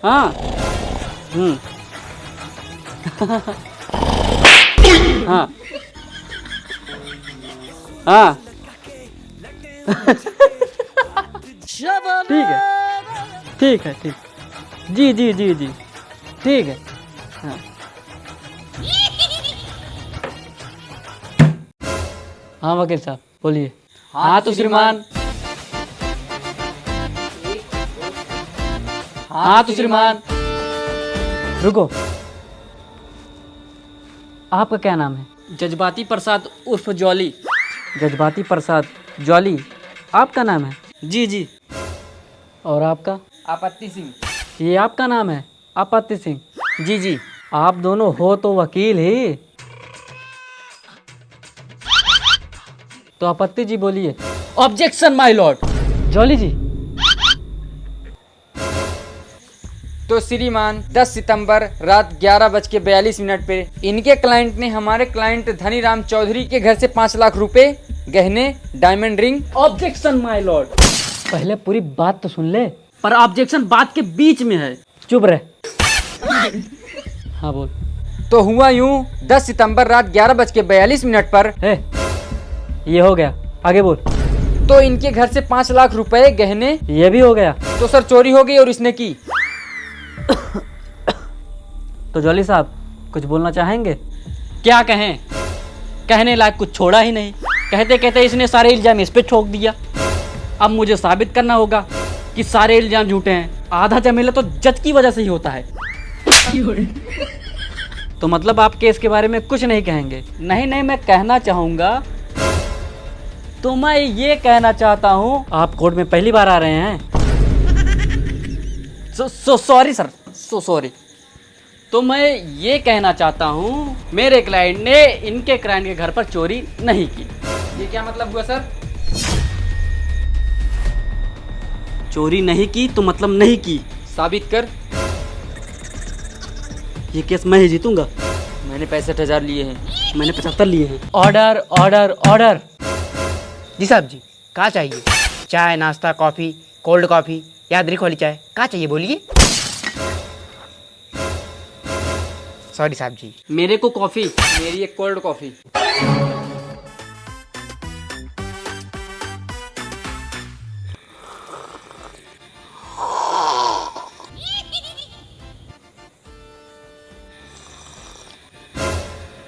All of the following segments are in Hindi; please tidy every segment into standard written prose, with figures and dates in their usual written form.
हाँ। हाँ हाँ। ठीक है ठीक है ठीक। जी जी जी जी ठीक है। हाँ हाँ वकील साहब बोलिए। हाँ तो श्रीमान। हाँ तो श्रीमान। रुको, आपका क्या नाम है? जज्बाती प्रसाद उर्फ जॉली। जज्बाती प्रसाद जॉली आपका नाम है? जी जी। और आपका? आपत्ति सिंह। ये आपका नाम है आपत्ति सिंह? जी जी। आप दोनों हो तो वकील ही। तो आपत्ति जी बोलिए। Objection my Lord. जॉली जी। तो श्रीमान 10 सितंबर रात 11:42 पे इनके क्लाइंट ने हमारे क्लाइंट धनीराम चौधरी के घर से 5 लाख रुपए, गहने, diamond ring. Objection my Lord. पहले पूरी बात तो सुन ले। पर ऑब्जेक्शन बात के बीच में है। चुप रहे। हाँ बोल। तो हुआ यूं, 10 सितंबर रात 11:42 पर ये हो गया, आगे बोल। तो इनके घर से 5 लाख रुपए, गहने। ये भी हो गया। तो सर चोरी हो गई और इसने की। तो जॉली साहब कुछ बोलना चाहेंगे? क्या कहें, कहने लायक कुछ छोड़ा ही नहीं। कहते कहते इसने सारे इल्जाम इस पे ठोक दिया। अब मुझे साबित करना होगा कि सारे इल्जाम झूठे हैं। आधा झमेला तो जज की वजह से ही होता है। तो मतलब आप केस के बारे में कुछ नहीं कहेंगे? नहीं, मैं कहना चाहूंगा। तो मैं ये कहना चाहता हूँ। आप कोर्ट में पहली बार आ रहे हैं? Sorry sir, sorry. तो मैं ये कहना चाहता हूँ, मेरे क्लाइंट ने इनके क्लाइंट के घर पर चोरी नहीं की। ये क्या मतलब हुआ सर? चोरी नहीं की तो मतलब नहीं की। साबित कर। ये केस मैं ही जीतूंगा। मैंने 65,000 लिए हैं। मैंने 75 लिए हैं। Order order order. जी साहब जी, क्या चाहिए? चाय, नाश्ता, कॉफ़ी, कोल्ड कॉफ़ी या अदरक वाली चाय, क्या चाहिए बोलिए। सॉरी साहब जी। मेरे को कॉफ़ी। मेरी एक कोल्ड कॉफ़ी।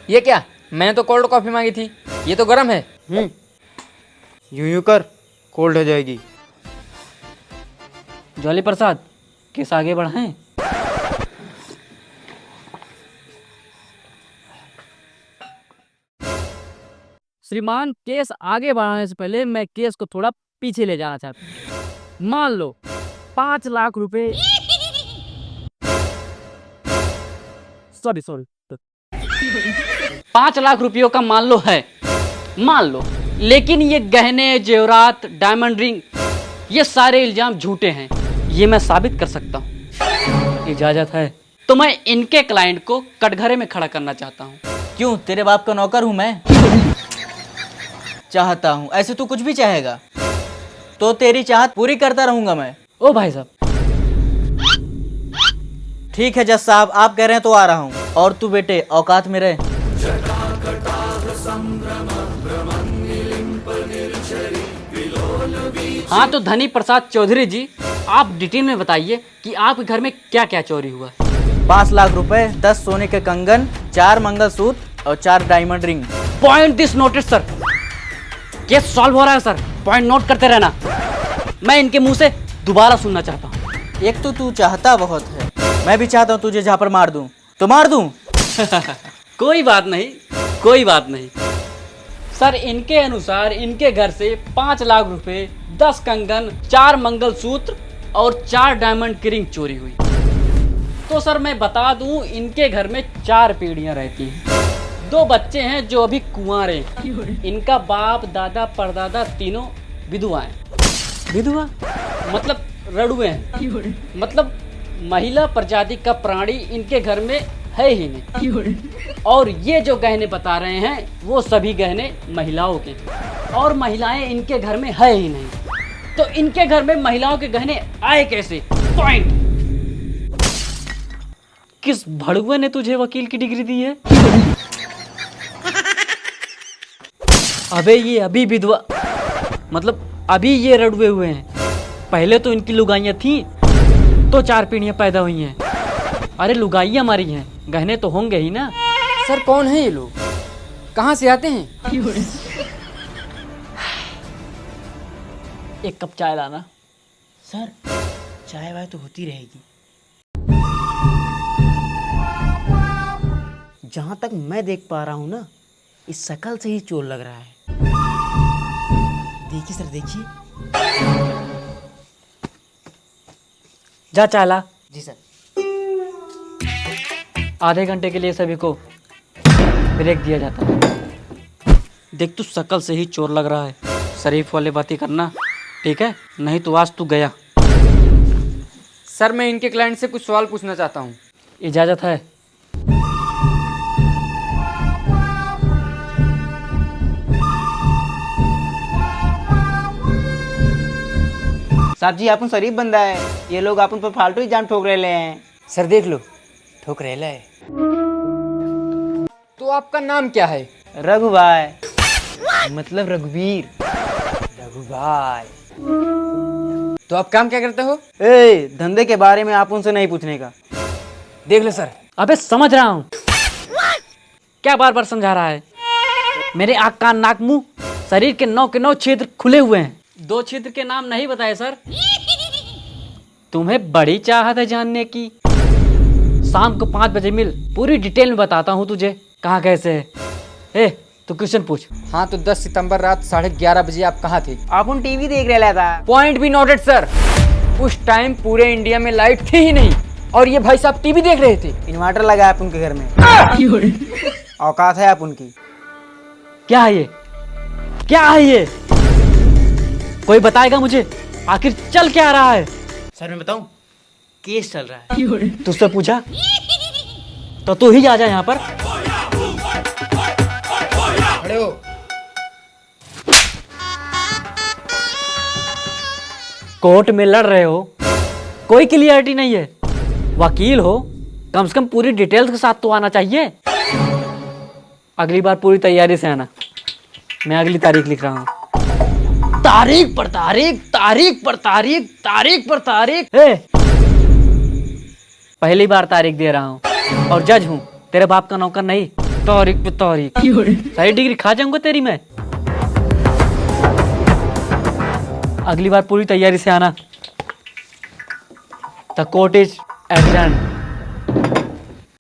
ये क्या? मैंने तो कोल्ड कॉफ़ी मांगी थी, ये तो गर्म है। यूं कर, कोल्ड हो जाएगी। जॉली प्रसाद केस आगे बढ़ाएं? श्रीमान, केस आगे बढ़ाने से पहले मैं केस को थोड़ा पीछे ले जाना चाहता हूँ। मान लो 5 लाख रुपए, सॉरी 5 लाख रुपयों का मान लो है, मान लो। लेकिन ये गहने, जेवरात, डायमंड रिंग, ये सारे इल्जाम झूठे हैं। ये मैं साबित कर सकता हूँ। इजाजत है? तो मैं इनके क्लाइंट को कटघरे में खड़ा करना चाहता हूँ। क्यों, तेरे बाप का नौकर हूं मैं? चाहता हूं, ऐसे तू कुछ भी चाहेगा तो तेरी चाहत पूरी करता रहूंगा मैं। ओ भाई साहब। ठीक है जज साहब, आप कह रहे हैं तो आ रहा हूं। और तू बेटे औकात में रहे। हाँ तो धनी प्रसाद चौधरी जी, आप डिटेल में बताइए कि आपके घर में क्या क्या चोरी हुआ। 5 लाख रुपए, 10 सोने के कंगन, 4 मंगलसूत्र और 4 diamond ring. Point this notice sir. Case solve हो रहा है सर, पॉइंट नोट करते रहना। मैं इनके मुंह से दोबारा सुनना चाहता हूँ। एक तो तू चाहता बहुत है, मैं भी चाहता हूँ तुझे जहाँ पर मार दूं तो मार दूं। कोई बात नहीं, कोई बात नहीं सर। इनके अनुसार इनके घर से 5 लाख रुपए, 10 कंगन, 4 मंगलसूत्र और 4 डायमंड की रिंग चोरी हुई। तो सर मैं बता दूं, इनके घर में 4 पीढ़ियां रहती हैं। 2 बच्चे हैं जो अभी कुंवारे हैं। इनका बाप, दादा, परदादा तीनों विधवा हैं। विधवा मतलब रड़ुए हैं। मतलब महिला प्रजाति का प्राणी इनके घर में है ही नहीं। और ये जो गहने बता रहे हैं वो सभी गहने महिलाओं के, और महिलाएं इनके घर में है ही नहीं। तो इनके घर में महिलाओं के गहने आए कैसे? पॉइंट। किस भड़ुए ने तुझे वकील की डिग्री दी है? अबे ये अभी विधवा, मतलब अभी ये रड़ुए हुए हैं। पहले तो इनकी लुगाइयाँ थी तो 4 पीढ़ियाँ पैदा हुई हैं। अरे लुगाइयाँ हमारी हैं, गहने तो होंगे ही ना। सर कौन है ये लोग, कहाँ से आते हैं? एक कप चाय लाना। सर चाय वाय तो होती रहेगी। जहां तक मैं देख पा रहा हूं ना, इस शक्ल से ही चोर लग रहा है। देखिए सर, देखिए। जा चाय ला। जी सर। आधे घंटे के लिए सभी को ब्रेक दिया जाता है। देख तू शक्ल से ही चोर लग रहा है, शरीफ वाली बातें करना, ठीक है? नहीं तो आज तू गया। सर मैं इनके क्लाइंट से कुछ सवाल पूछना चाहता हूँ। इजाज़त है? साहब जी, आप शरीफ बंदा है, ये लोग आप पर फालतू ही जान ठोक रहे हैं। सर देख लो। ठोक रहे है। तो आपका नाम क्या है? रघु भाई, मतलब रघुवीर। रघु भाई। तो आप काम क्या करते हो? ए, धंधे के बारे में आप उनसे नहीं पूछने का। देख लो सर। अबे समझ रहा हूँ, क्या बार बार समझा रहा है? मेरे आँख कान नाक मुंह शरीर के 9 के 9 क्षेत्र खुले हुए हैं। 2 क्षेत्र के नाम नहीं बताए सर। तुम्हें बड़ी चाहत है जानने की। शाम को 5 बजे मिल, पूरी डिटेल में बताता हूँ तुझे कहाँ कैसे है। ए तो क्वेश्चन पूछ। हाँ तो 10 सितंबर रात 11:30 बजे आप कहाँ थे? आप उन टीवी देख रहे था। पॉइंट भी नोटेड सर। उस टाइम पूरे इंडिया में लाइट थी ही नहीं और ये भाई साहब टीवी देख रहे थे। इन्वर्टर लगा है आप उनके घर में। औकात है आप उनकी। क्या है ये, क्या है ये? कोई बताएगा मुझे आखिर चल क्या रहा है? सर मैं बताऊं, केस चल रहा है। तुझसे पूछा तो तू ही आ जा यहाँ पर। खड़े हो। कोर्ट में लड़ रहे हो, कोई क्लियरिटी नहीं है। वकील हो, कम से कम पूरी डिटेल्स के साथ तो आना चाहिए। अगली बार पूरी तैयारी से आना। मैं अगली तारीख लिख रहा हूँ। तारीख पर तारीख, तारीख पर तारीख, तारीख पर तारीख। पहली बार तारीख दे रहा हूँ और जज हूँ, तेरे बाप का नौकर नहीं। तारीख पे तारीख, सही डिग्री खा जाऊंगा तेरी मैं। अगली बार पूरी तैयारी से आना। The court is adjourn.